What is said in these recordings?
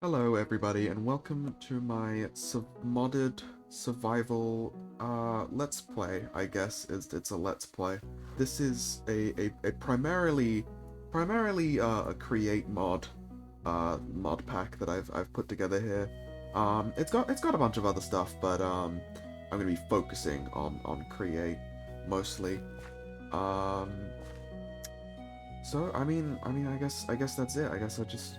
Hello everybody and welcome to my modded survival let's play, I guess. It's a let's play. This is a primarily a create mod pack that I've put together here. It's got a bunch of other stuff, but I'm gonna be focusing on create mostly. Um so I guess that's it. I guess I just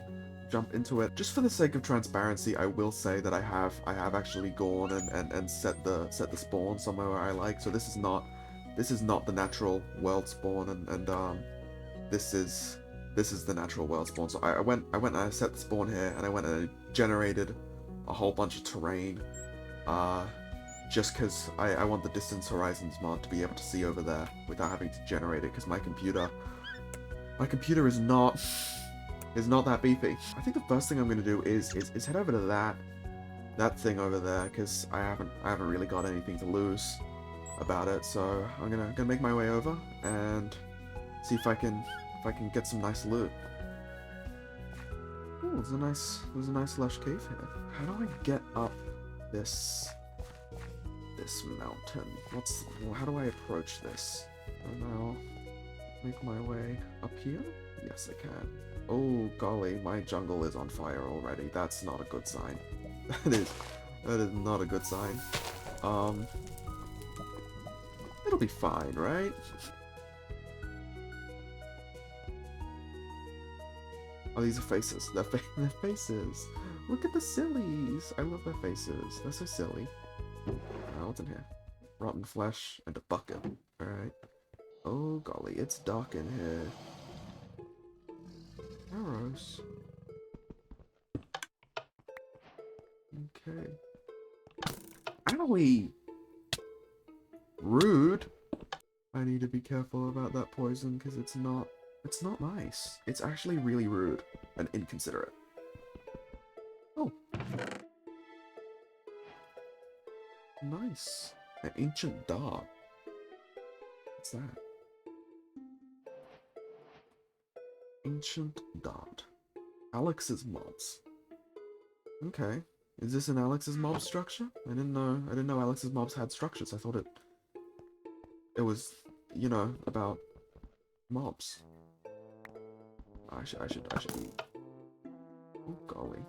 jump into it. Just for the sake of transparency, I will say that I have actually gone and set the spawn somewhere where I like. So this is not the natural world spawn, and this is the natural world spawn. So I went and I set the spawn here, and I went and I generated a whole bunch of terrain. Uh, just because I want the distance horizons mod to be able to see over there without having to generate it, because my computer is not that beefy. I think the first thing I'm gonna do is head over to that thing over there, because I haven't really got anything to lose about it. So I'm gonna make my way over and see if I can get some nice loot. Ooh, there's a nice lush cave here. How do I get up this mountain? How do I approach this? And I'll make my way up here. Yes, I can. Oh, golly, my jungle is on fire already. That's not a good sign. That is, that is not a good sign. Um, it'll be fine, right? Oh, these are faces. They're faces. Look at the sillies. I love their faces. They're so silly. What's in here? Rotten flesh and a bucket. Alright. Oh, golly, it's dark in here. Arrows. Okay. Owie! Rude! I need to be careful about that poison, because it's not nice. It's actually really rude and inconsiderate. Oh. Nice. An ancient dart. What's that? Ancient dart. Alex's mobs. Okay. Is this an Alex's mob structure? I didn't know Alex's mobs had structures. I thought it was, about mobs. I should eat. Oh golly.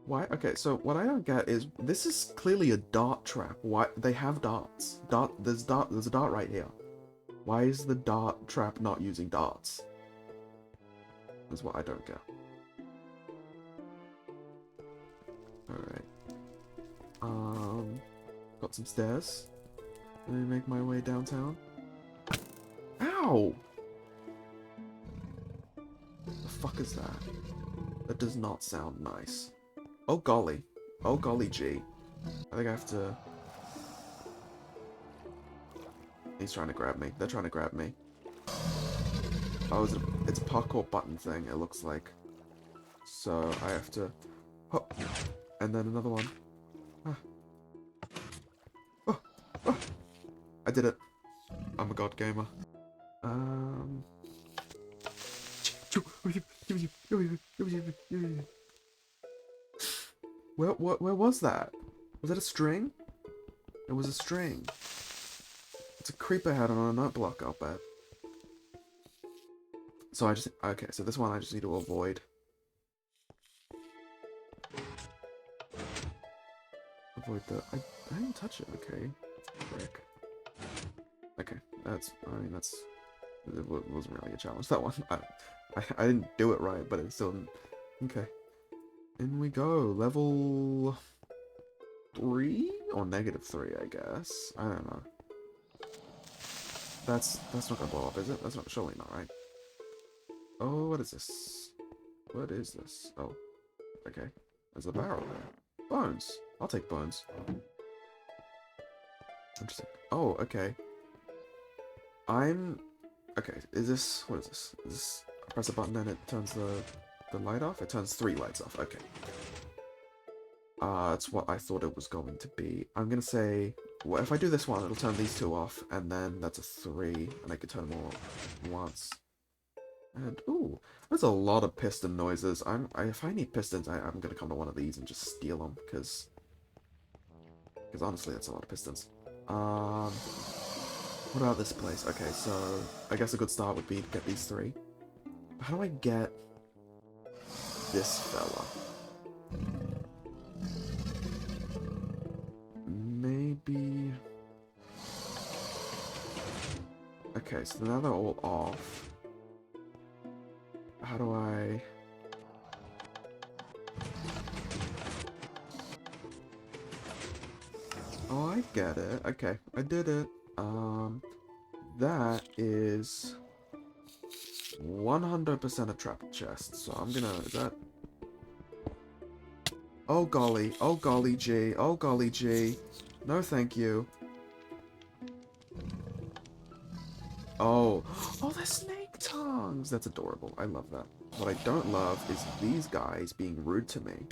Why? Okay, so what I don't get is this is clearly a dart trap. Why they have darts? There's a dart right here. Why is the dart trap not using darts? Is what I don't get. Alright. Got some stairs. Let me make my way downtown. Ow! The fuck is that? That does not sound nice. Oh golly. Oh golly gee. I think I have to... He's trying to grab me. They're trying to grab me. Oh, it's a parkour button thing, it looks like. So I have to... Oh, and then another one. Ah. Oh, oh. I did it. I'm a god gamer. Where was that? Was that a string? It was a string. It's a creeper head on a nut block, I'll bet. So okay, so this one I just need to avoid. Avoid I didn't touch it, okay. Frick. Okay, it wasn't really a challenge, that one. I didn't do it right, but it still didn't. Okay. In we go. Level 3? Or -3, I guess. I don't know. That's not gonna blow up, is it? That's not surely not right. Oh, what is this? What is this? Oh. Okay. There's a barrel there. Bones. I'll take bones. Interesting. Oh, okay. Okay, what is this? I press a button and it turns the light off? It turns 3 lights off, okay. That's what I thought it was going to be. I'm gonna say, well, if I do this one, it'll turn these 2 off, and then that's a 3, and I can turn them all off once. And, ooh, there's a lot of piston noises. If I need pistons, I'm gonna come to one of these and just steal them, because honestly, that's a lot of pistons. What about this place? Okay, so I guess a good start would be to get these three. How do I get this fella? Maybe... Okay, so now they're all off. How do I... Oh, I get it. Okay, I did it. That is 100% a trap chest. So I'm gonna... Is that... Oh golly. Oh golly gee. Oh golly gee. No thank you. Oh. Oh, they're snake tongues. That's adorable. I love that. What I don't love is these guys being rude to me.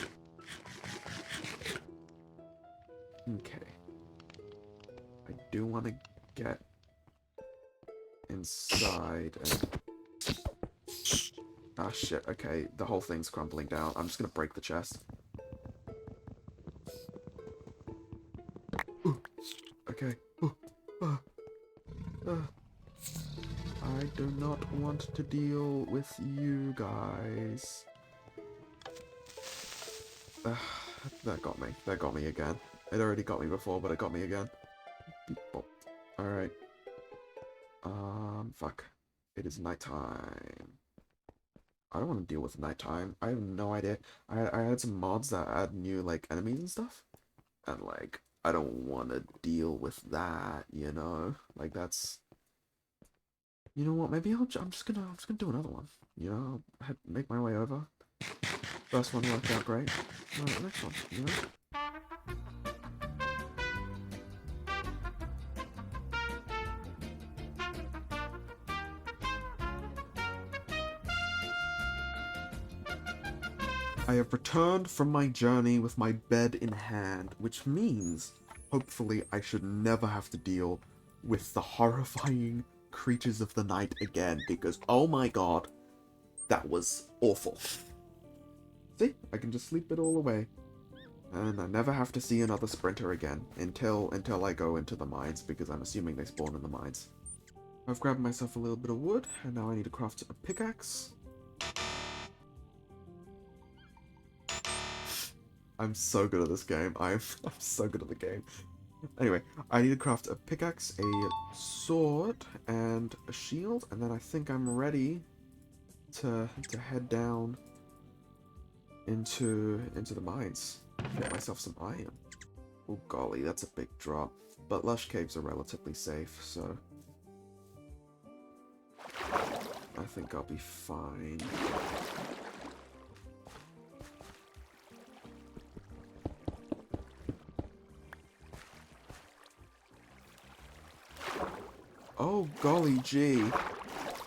Okay. I do want to get inside and... Ah, shit. Okay, the whole thing's crumbling down. I'm just gonna break the chest. Ooh. Okay. Ooh. I do not want to deal with you guys. That got me. That got me again. It already got me before, but it got me again. Alright. Fuck. It is nighttime. I don't want to deal with nighttime. I have no idea. I had some mods that add new, like, enemies and stuff. And, like, I don't want to deal with that, you know? Like, that's... You know what? Maybe I'm just gonna do another one. You know, make my way over. First one worked out great. Alright, next one. You know. I have returned from my journey with my bed in hand, which means, hopefully, I should never have to deal with the horrifying creatures of the night again, because, oh my god, that was awful. See? I can just sleep it all away. And I never have to see another sprinter again, until I go into the mines, because I'm assuming they spawn in the mines. I've grabbed myself a little bit of wood, and now I need to craft a pickaxe. I'm so good at this game. I'm so good at the game. Anyway, I need to craft a pickaxe, a sword, and a shield, and then I think I'm ready to head down into the mines. Get myself some iron. Oh golly, that's a big drop. But lush caves are relatively safe, so I think I'll be fine. Oh golly gee.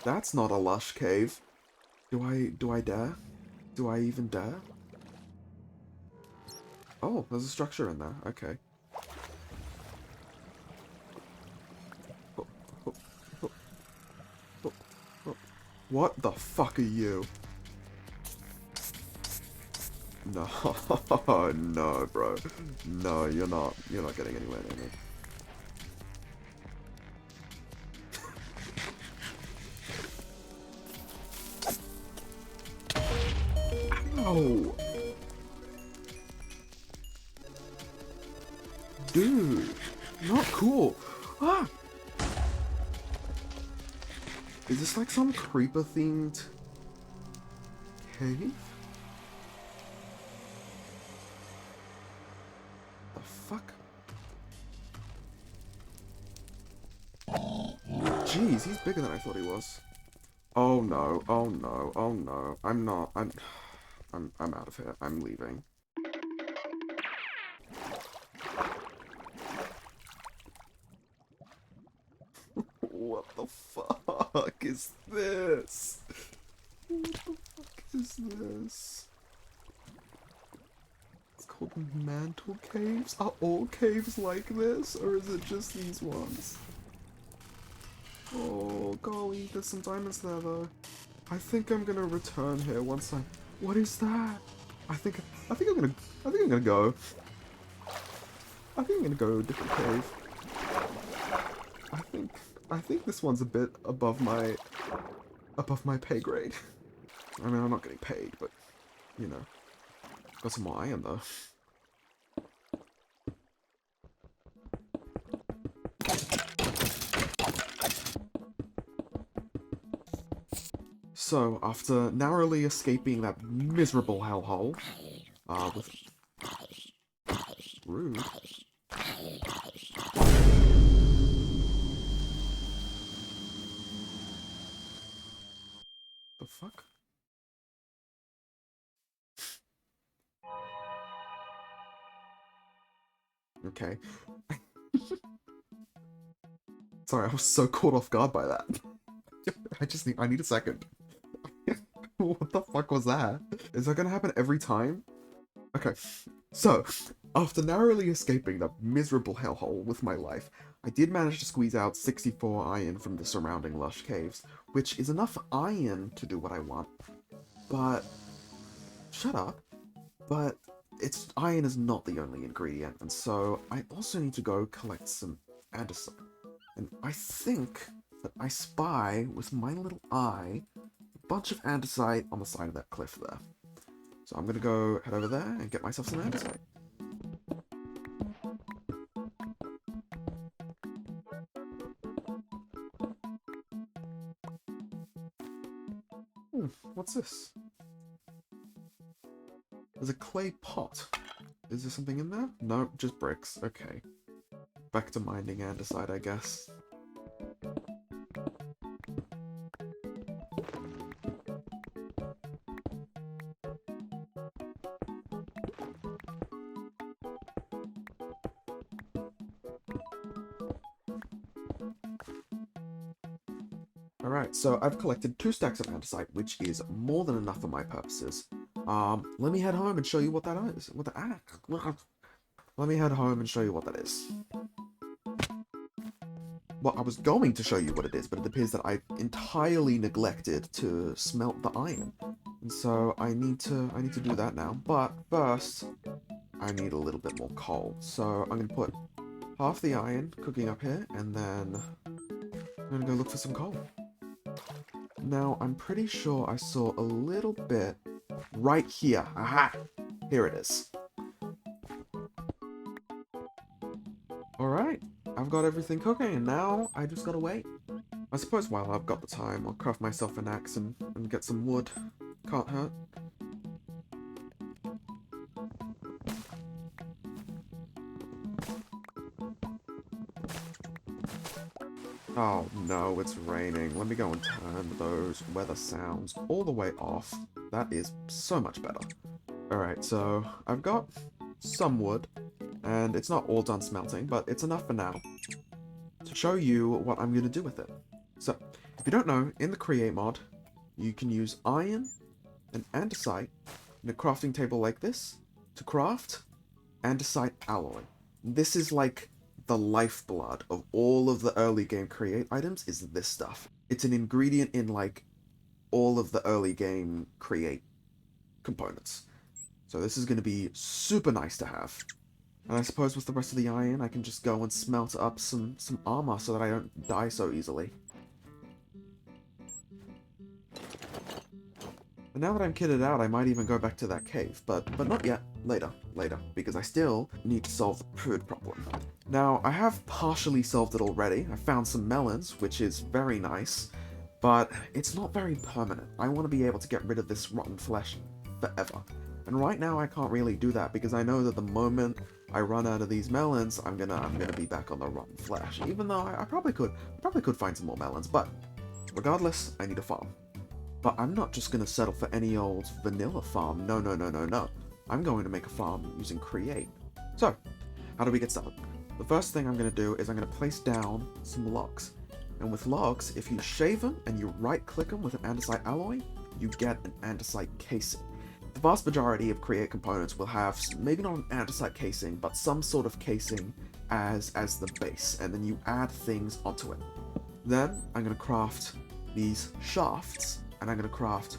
That's not a lush cave. Do I dare? Do I even dare? Oh, there's a structure in there. Okay. What the fuck are you? No, no, bro. No, you're not getting anywhere near me. Ow! Dude, not cool. Ah! Is this like some creeper themed cave? The fuck? Jeez, he's bigger than I thought he was. Oh no, oh no, oh no. I'm out of here. I'm leaving. What the fuck is this? What the fuck is this? It's called mantle caves? Are all caves like this? Or is it just these ones? Oh golly, there's some diamonds there though. I think I'm gonna return here once I... What is that? I think I'm gonna go. I think I'm gonna go a different cave. I think this one's a bit above my pay grade. I mean, I'm not getting paid, but you know, got some more iron though. So, after narrowly escaping that miserable hellhole, with... Rude. The fuck? Okay. Sorry, I was so caught off guard by that. I need a second. What the fuck was that? Is that gonna happen every time? Okay, so, after narrowly escaping that miserable hellhole with my life, I did manage to squeeze out 64 iron from the surrounding lush caves, which is enough iron to do what I want. But... Shut up. But iron is not the only ingredient, and so I also need to go collect some andesite. And I think that I spy, with my little eye, a bunch of andesite on the side of that cliff there. So I'm gonna go head over there and get myself some andesite. What's this? There's a clay pot. Is there something in there? No, just bricks. Okay. Back to mining andesite, I guess. Alright, so I've collected 2 stacks of andesite, which is more than enough for my purposes. Let me head home and show you what that is. Let me head home and show you what that is. Well, I was going to show you what it is, but it appears that I entirely neglected to smelt the iron. And so I need to do that now. But first, I need a little bit more coal. So I'm going to put half the iron cooking up here, and then I'm going to go look for some coal. Now, I'm pretty sure I saw a little bit right here. Aha! Here it is. Alright, I've got everything cooking, and now I just gotta wait. I suppose while I've got the time, I'll craft myself an axe and get some wood. Can't hurt. Oh no, it's raining. Let me go and turn those weather sounds all the way off. That is so much better. Alright, so I've got some wood, and it's not all done smelting, but it's enough for now to show you what I'm going to do with it. So, if you don't know, in the Create mod, you can use iron and andesite in a crafting table like this to craft andesite alloy. This is like the lifeblood of all of the early game Create items is this stuff. It's an ingredient in like all of the early game Create components. So this is going to be super nice to have. And I suppose with the rest of the iron, I can just go and smelt up some armor so that I don't die so easily. And now that I'm kitted out, I might even go back to that cave, but not yet. Later, because I still need to solve the food problem. Now, I have partially solved it already. I found some melons, which is very nice, but it's not very permanent. I want to be able to get rid of this rotten flesh forever. And right now, I can't really do that because I know that the moment I run out of these melons, I'm gonna be back on the rotten flesh. Even though I probably could find some more melons, but regardless, I need a farm. But I'm not just gonna settle for any old vanilla farm. No. I'm going to make a farm using Create. So, how do we get started? The first thing I'm gonna do is I'm gonna place down some logs. And with logs, if you shave them and you right-click them with an andesite alloy, you get an andesite casing. The vast majority of Create components will have maybe not an andesite casing, but some sort of casing as the base, and then you add things onto it. Then I'm going to craft these shafts and I'm going to craft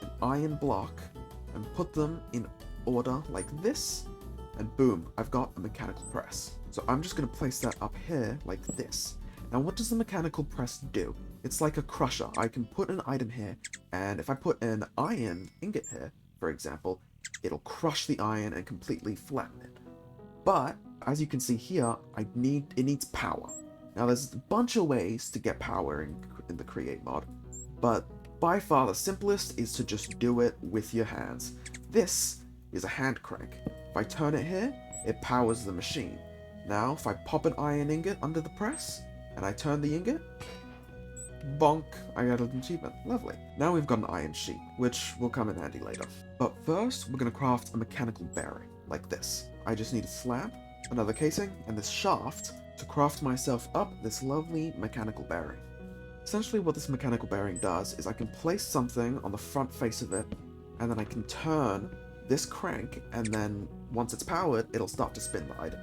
an iron block and put them in order like this, and boom, I've got a mechanical press. So I'm just going to place that up here like this. Now what does the mechanical press do? It's like a crusher. I can put an item here, and if I put an iron ingot here, for example, it'll crush the iron and completely flatten it. But as you can see here, it needs power. Now there's a bunch of ways to get power in the Create mod, but by far the simplest is to just do it with your hands. This is a hand crank. If I turn it here, it powers the machine. Now if I pop an iron ingot under the press, and I turn the ingot, bonk, I got an achievement. Lovely. Now we've got an iron sheet, which will come in handy later. But first, we're going to craft a mechanical bearing, like this. I just need a slab, another casing, and this shaft to craft myself up this lovely mechanical bearing. Essentially what this mechanical bearing does is I can place something on the front face of it, and then I can turn this crank, and then once it's powered, it'll start to spin the item.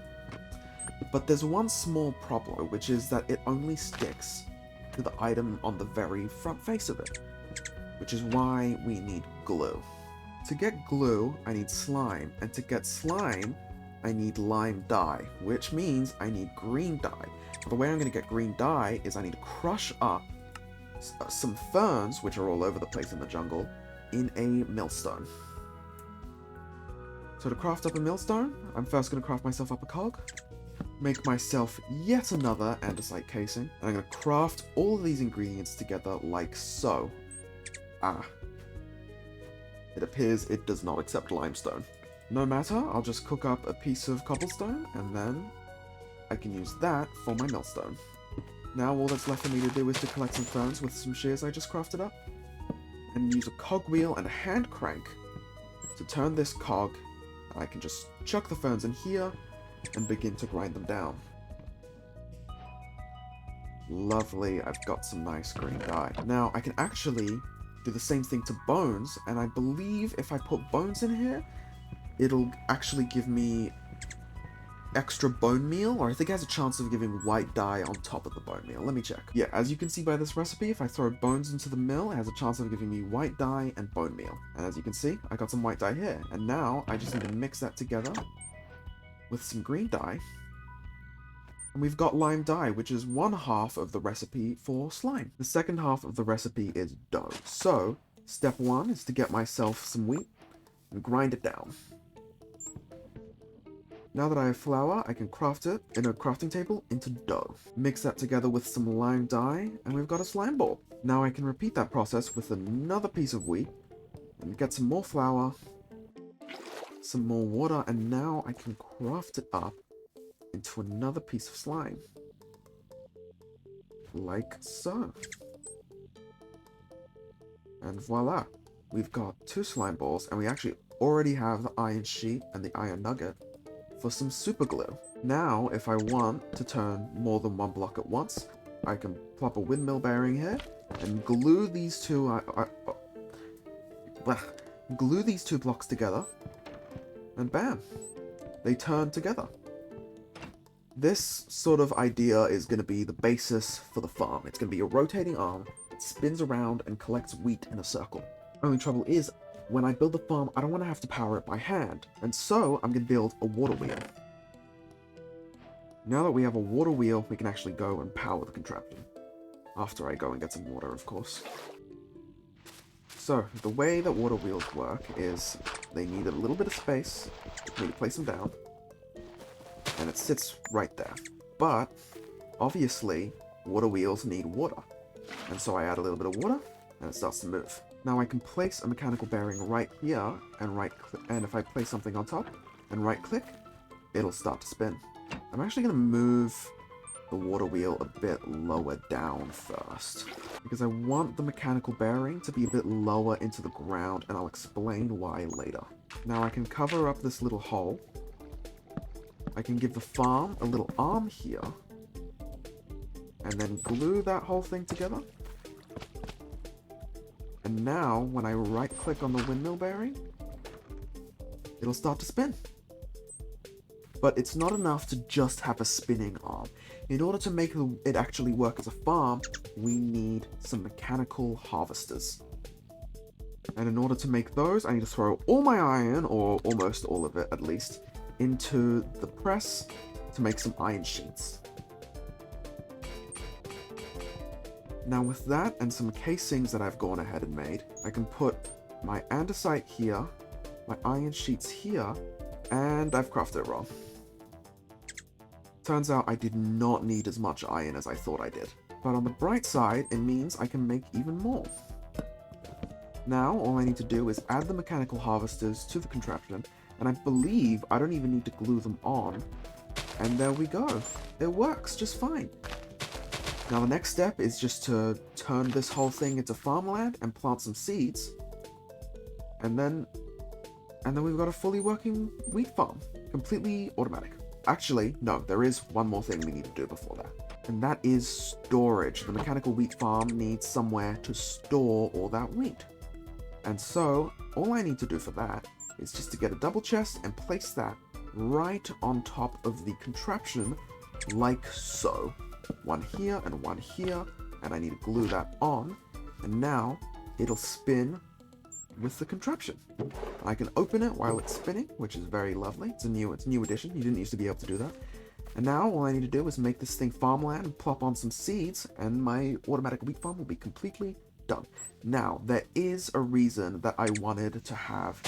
But there's one small problem, which is that it only sticks to the item on the very front face of it, which is why we need glue. To get glue, I need slime, and to get slime, I need lime dye, which means I need green dye. The way I'm going to get green dye is I need to crush up some ferns, which are all over the place in the jungle, in a millstone. So to craft up a millstone, I'm first going to craft myself up a cog, make myself yet another andesite casing, and I'm going to craft all of these ingredients together like so. It appears it does not accept limestone. No matter, I'll just cook up a piece of cobblestone, and then I can use that for my millstone. Now all that's left for me to do is to collect some ferns with some shears I just crafted up, and use a cogwheel and a hand crank to turn this cog, and I can just chuck the ferns in here and begin to grind them down. Lovely, I've got some nice green dye. Now I can actually do the same thing to bones, and I believe if I put bones in here, it'll actually give me extra bone meal, or I think it has a chance of giving white dye on top of the bone meal. Let me check. Yeah, as you can see by this recipe, if I throw bones into the mill, it has a chance of giving me white dye and bone meal. And as you can see, I got some white dye here. And now I just need to mix that together with some green dye. And we've got lime dye, which is one half of the recipe for slime. The second half of the recipe is dough. So, step one is to get myself some wheat and grind it down. Now that I have flour, I can craft it in a crafting table into dough. Mix that together with some lime dye, and we've got a slime ball. Now I can repeat that process with another piece of wheat, and get some more flour, some more water, and now I can craft it up into another piece of slime. Like so. And voila! We've got 2 slime balls, and we actually already have the iron sheet and the iron nugget for some super glue. Now, if I want to turn more than one block at once, I can plop a windmill bearing here and glue these two glue these 2 blocks together, and bam, they turn together. This sort of idea is going to be the basis for the farm. It's going to be a rotating arm, it spins around and collects wheat in a circle. Only trouble is, when I build the farm, I don't want to have to power it by hand, and so I'm going to build a water wheel. Now that we have a water wheel, we can actually go and power the contraption. After I go and get some water, of course. So, the way that water wheels work is they need a little bit of space for me to place them down, and it sits right there. But, obviously, water wheels need water, and so I add a little bit of water, and it starts to move. Now I can place a mechanical bearing right here, and if I place something on top, and right-click, it'll start to spin. I'm actually going to move the water wheel a bit lower down first, because I want the mechanical bearing to be a bit lower into the ground, and I'll explain why later. Now I can cover up this little hole. I can give the farm a little arm here, and then glue that whole thing together. And now, when I right-click on the windmill bearing, it'll start to spin. But it's not enough to just have a spinning arm. In order to make it actually work as a farm, we need some mechanical harvesters. And in order to make those, I need to throw all my iron, or almost all of it at least, into the press to make some iron sheets. Now with that and some casings that I've gone ahead and made, I can put my andesite here, my iron sheets here, and I've crafted it wrong. Turns out I did not need as much iron as I thought I did. But on the bright side, it means I can make even more. Now, all I need to do is add the mechanical harvesters to the contraption, and I believe I don't even need to glue them on. And there we go. It works just fine. Now the next step is just to turn this whole thing into farmland and plant some seeds. And then we've got a fully working wheat farm. Completely automatic. Actually, no, there is one more thing we need to do before that. And that is storage. The mechanical wheat farm needs somewhere to store all that wheat. And so, all I need to do for that is just to get a double chest and place that right on top of the contraption, like so. One here and one here, and I need to glue that on, and now it'll spin with the contraption. I can open it while it's spinning, which is very lovely. It's a new addition. You didn't used to be able to do that. And now all I need to do is make this thing farmland and plop on some seeds, and my automatic wheat farm will be completely done. Now, there is a reason that I wanted to have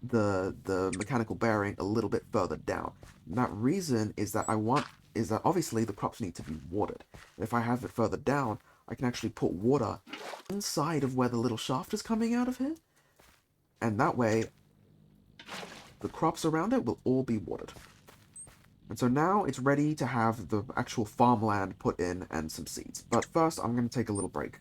the mechanical bearing a little bit further down. And that reason is that obviously the crops need to be watered. And if I have it further down, I can actually put water inside of where the little shaft is coming out of here. And that way, the crops around it will all be watered. And so now it's ready to have the actual farmland put in and some seeds. But first, I'm going to take a little break.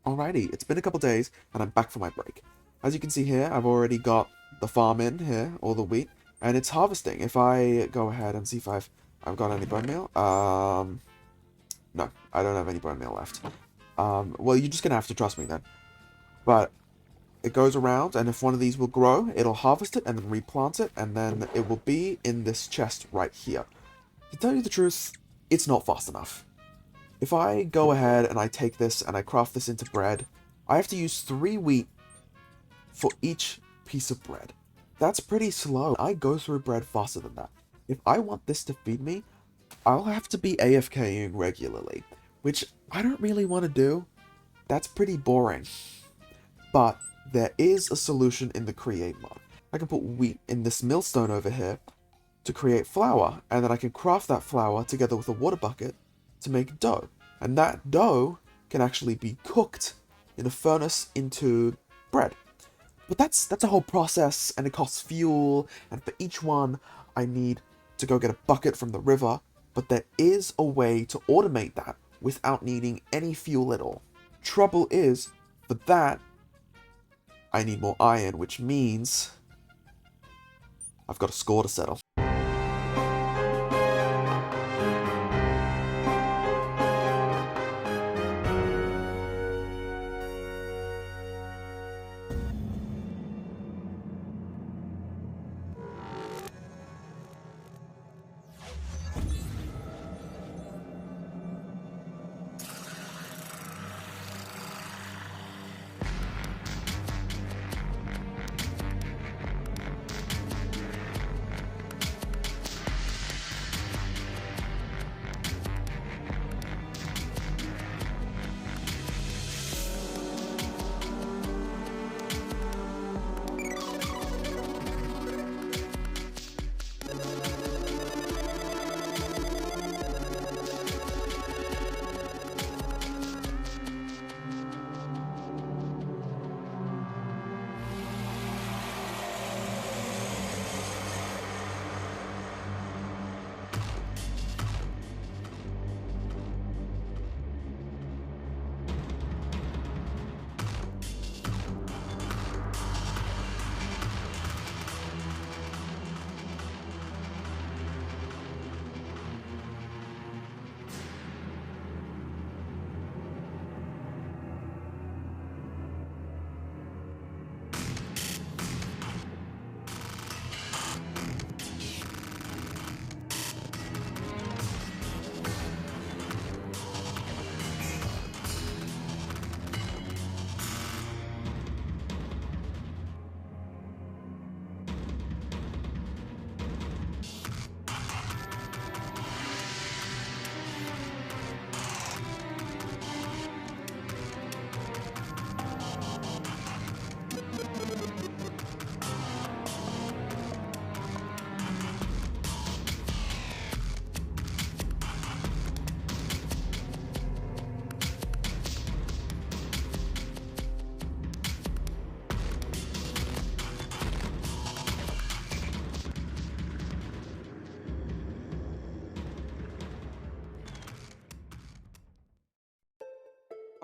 Alrighty, it's been a couple days, and I'm back for my break. As you can see here, I've already got the farm in here, all the wheat, and it's harvesting. If I go ahead and see if I've got any bone meal, no, I don't have any bone meal left. Well, you're just gonna have to trust me then. But it goes around, and if one of these will grow, it'll harvest it and then replant it, and then it will be in this chest right here. To tell you the truth, it's not fast enough. If I go ahead and I take this and I craft this into bread, I have to use 3 wheat for each piece of bread. That's pretty slow. I go through bread faster than that. If I want this to feed me, I'll have to be AFKing regularly, which I don't really want to do. That's pretty boring. But there is a solution in the create mod. I can put wheat in this millstone over here to create flour, and then I can craft that flour together with a water bucket to make dough. And that dough can actually be cooked in a furnace into bread. But that's a whole process, and it costs fuel, and for each one I need to go get a bucket from the river, but there is a way to automate that without needing any fuel at all. Trouble is, for that, I need more iron, which means I've got a score to settle.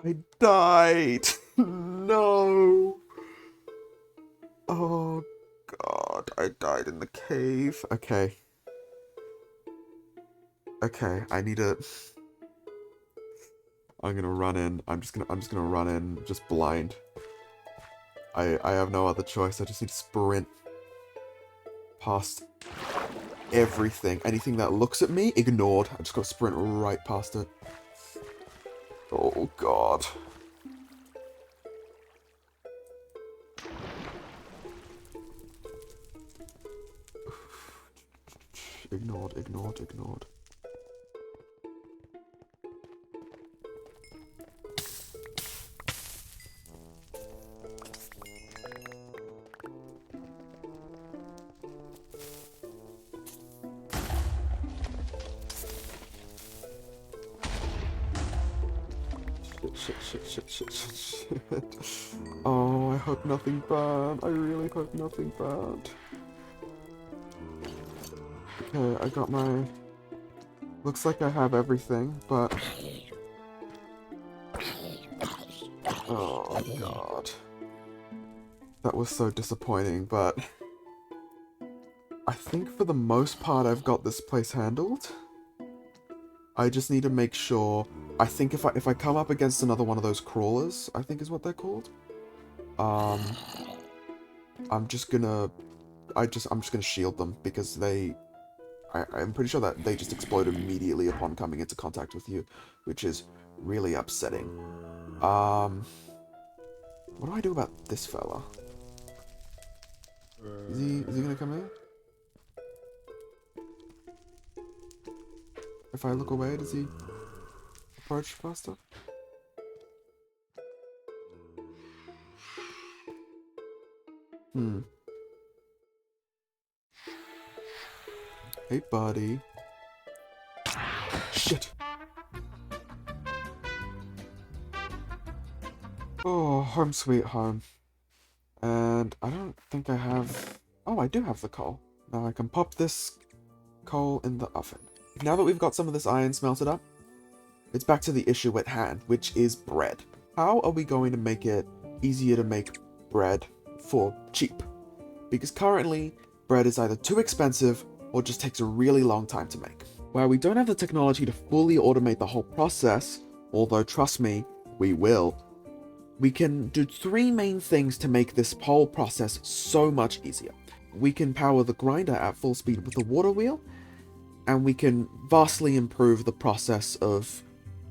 I died. No. Oh, God. I died in the cave. Okay. Okay, I need to... I'm gonna run in. I'm just gonna run in just blind. I have no other choice. I just need to sprint past everything. Anything that looks at me, ignored. I just gotta sprint right past it. Oh, God. Ignored, ignored, ignored. Shit. Oh, I hope nothing bad. I really hope nothing bad. Okay, I got my... Looks like I have everything, but... Oh, God. That was so disappointing, but... I think for the most part I've got this place handled. I just need to make sure... I think if I come up against another one of those crawlers, I think is what they're called. I'm just gonna shield them because I'm pretty sure that they just explode immediately upon coming into contact with you, which is really upsetting. What do I do about this fella? Is he gonna come in? If I look away, does he approach faster? Hey, buddy. Shit. Oh, home sweet home. And I don't think I have... Oh, I do have the coal. Now I can pop this coal in the oven. Now that we've got some of this iron smelted up, it's back to the issue at hand, which is bread. How are we going to make it easier to make bread for cheap? Because currently, bread is either too expensive or just takes a really long time to make. While we don't have the technology to fully automate the whole process, although trust me, we will, we can do three main things to make this whole process so much easier. We can power the grinder at full speed with the water wheel, and we can vastly improve the process of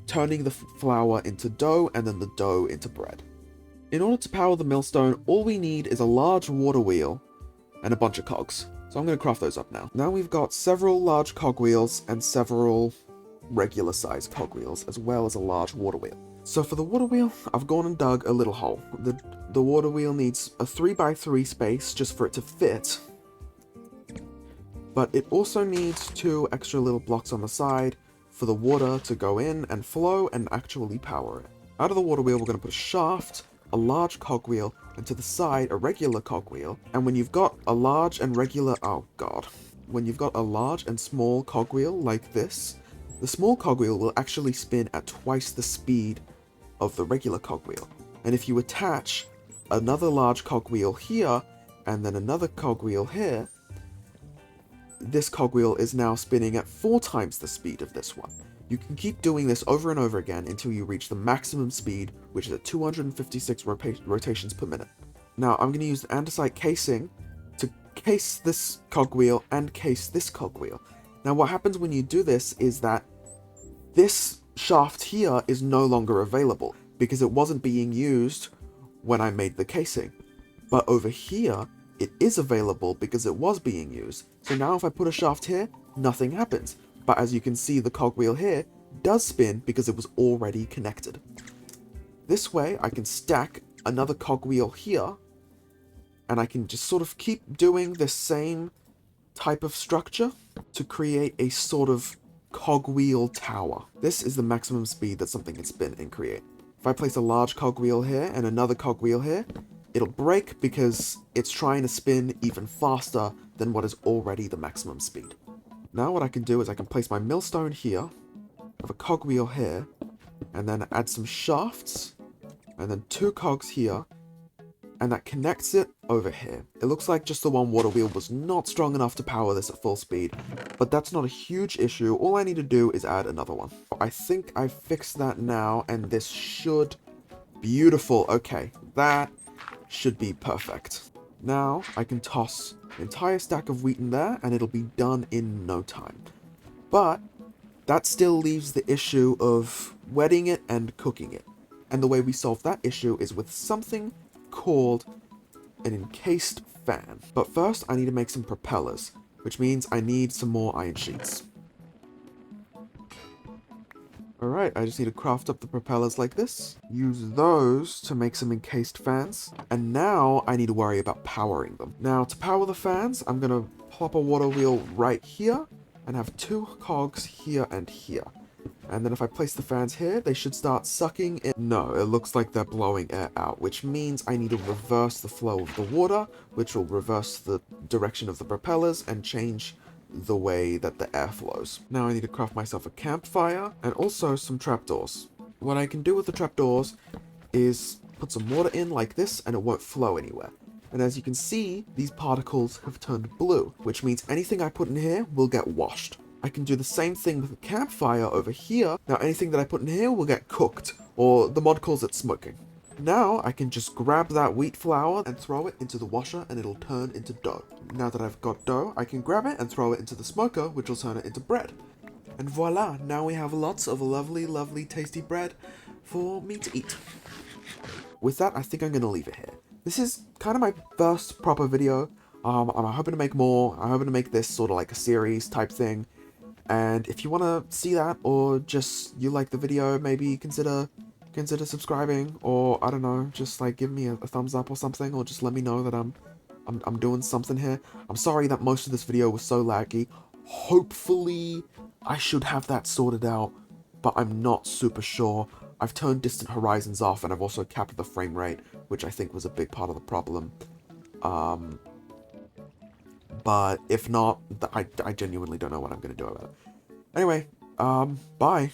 turning the flour into dough and then the dough into bread. In order to power the millstone, all we need is a large water wheel and a bunch of cogs. So I'm going to craft those up now. Now we've got several large cogwheels and several regular sized cogwheels, as well as a large water wheel. So for the water wheel, I've gone and dug a little hole. The water wheel needs a 3x3 space just for it to fit. But it also needs 2 extra little blocks on the side for the water to go in and flow and actually power it. Out of the water wheel, we're going to put a shaft, a large cogwheel, and to the side, a regular cogwheel. And when you've got a large and regular... Oh, God. When you've got a large and small cogwheel like this, the small cogwheel will actually spin at twice the speed of the regular cogwheel. And if you attach another large cogwheel here, and then another cogwheel here, this cogwheel is now spinning at 4 times the speed of this one. You can keep doing this over and over again until you reach the maximum speed, which is at 256 rotations per minute. Now, I'm going to use the andesite casing to case this cogwheel and case this cogwheel. Now, what happens when you do this is that this shaft here is no longer available because it wasn't being used when I made the casing. But over here, it is available because it was being used. So now if I put a shaft here, nothing happens. But as you can see, the cogwheel here does spin because it was already connected. This way, I can stack another cogwheel here, and I can just sort of keep doing the same type of structure to create a sort of cogwheel tower. This is the maximum speed that something can spin and create. If I place a large cogwheel here and another cogwheel here, it'll break because it's trying to spin even faster than what is already the maximum speed. Now what I can do is I can place my millstone here, have a cogwheel here, and then add some shafts, and then 2 cogs here, and that connects it over here. It looks like just the one water wheel was not strong enough to power this at full speed, but that's not a huge issue. All I need to do is add another one. I think I've fixed that now, and this should... Beautiful. Okay, that should be perfect. Now I can toss an entire stack of wheat in there, and it'll be done in no time. But that still leaves the issue of wetting it and cooking it. And the way we solve that issue is with something called an encased fan. But first I need to make some propellers, which means I need some more iron sheets. Alright, I just need to craft up the propellers like this, use those to make some encased fans, and now I need to worry about powering them. Now, to power the fans, I'm going to plop a water wheel right here, and have 2 cogs here and here. And then if I place the fans here, they should start sucking in. No, it looks like they're blowing air out, which means I need to reverse the flow of the water, which will reverse the direction of the propellers and change the way that the air flows. Now I need to craft myself a campfire and also some trapdoors. What I can do with the trapdoors is put some water in like this and it won't flow anywhere. And as you can see, these particles have turned blue, which means anything I put in here will get washed. I can do the same thing with the campfire over here. Now anything that I put in here will get cooked, or the mod calls it smoking. Now I can just grab that wheat flour and throw it into the washer and it'll turn into dough. Now that I've got dough, I can grab it and throw it into the smoker, which will turn it into bread. And voila, now we have lots of lovely, lovely, tasty bread for me to eat. With that, I think I'm going to leave it here. This is kind of my first proper video. I'm hoping to make more. I'm hoping to make this sort of like a series type thing. And if you want to see that, or just you like the video, maybe consider subscribing, or I don't know, just like give me a thumbs up or something, or just let me know that I'm doing something here. I'm sorry that most of this video was so laggy. Hopefully I should have that sorted out, but I'm not super sure. I've turned distant horizons off, and I've also capped the frame rate, which I think was a big part of the problem. But if not, I genuinely don't know what I'm going to do about it. Anyway, bye.